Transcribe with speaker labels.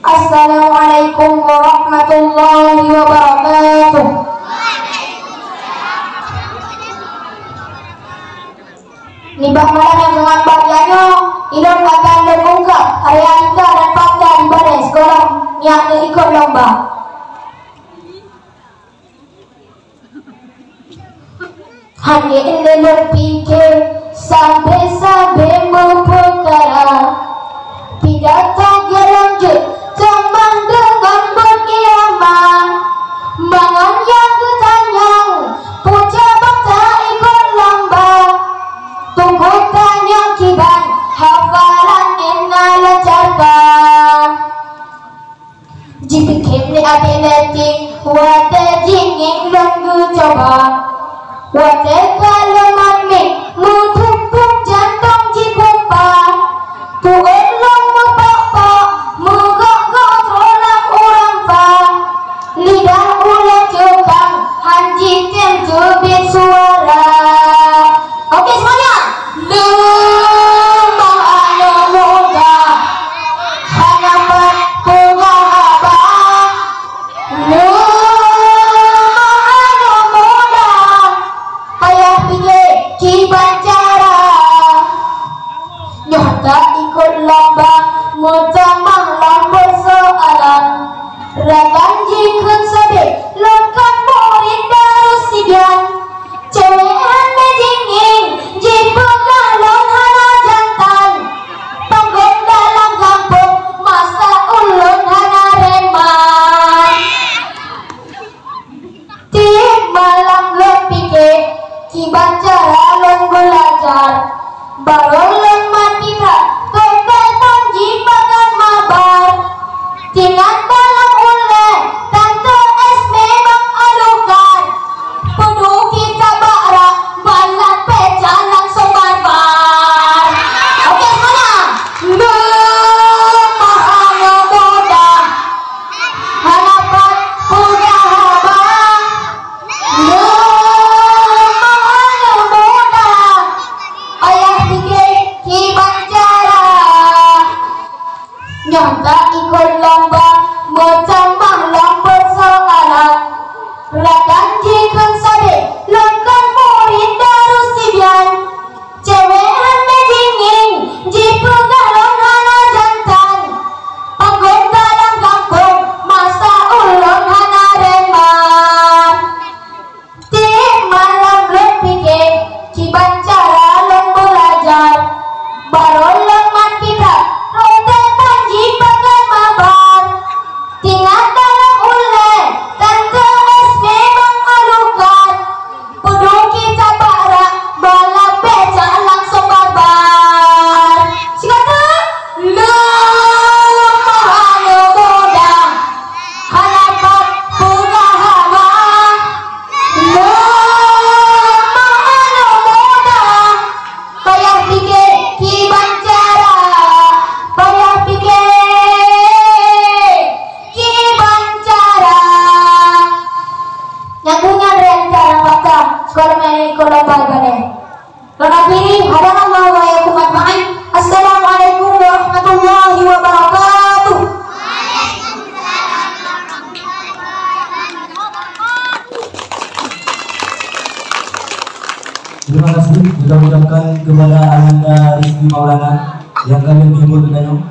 Speaker 1: Assalamualaikum warahmatullahi wabarakatuh. Nibah malam yang dengan bagiannya ilon akan terungkap realita dan fakta ibadah sekolah yang ikut lomba. Hanya elok fikir sampai-sampai berperkara, pidato gelanjut kembang dengan berkiamat, mangan yang ketanyang puja bakta ikut lomba, tunggu tanyang kiban hafalan inna lancarkan. Jika kini ability wate jingin longgu coba, wate kalau mami mutup jantung jipumpa, tuan long mepapa mugak-gak tolak orang pa, lidah ulat cukang hanji tem jubit suara. Oke semuanya, lembang anu muda hanapan bunga abang, lembang anu muda payah pikir kiban cara, nyata ikut lomba mutamah lomba soalan, ragan jikun sabit lengkap murid darusigan, cewehan mejingin jipegah longhana jantan, panggung dalam kampung masa ulun hana reman. Tiap malam lepike kiban cara long belajar, baru lemah kita ketetan jibagan mabar, tinggal dalam ule tante es memang alukan, pedu kita barak balap peca langsung barbar. Oke semuanya, lemah anu muda hanapan punya abang, lemah anu muda ayah pikir kiban cara, nyata ikut lomba mutamah lomba soalan, ragan jikun sabit lengkap murid darusian, cewehan mejingin jipegah longhana jantan, panggung dalam kampung masa ulun hana reman. Tiap malam lepike kiban cara long belajar, baru lemah kita rotetan jibagan mabar, tinggal dalam ule tante es memang alukan, pedu kita barak balap beca langsung barbar. Sikata lemah anu muda hanapan bunga abang, lemah anu muda payah pikir kiban cara, payah pikir kiban cara. Nyambungan realita dan fakta sekolah mengenai lomba ibadah. Lomba pilih hadapan Allah wa yakum ajma'in. Assalamualaikum warahmatullahi wabarakatuh.
Speaker 2: Terima kasih kita ucapkan kepada Ananda Rizky Maulana yang kami menghibur dengan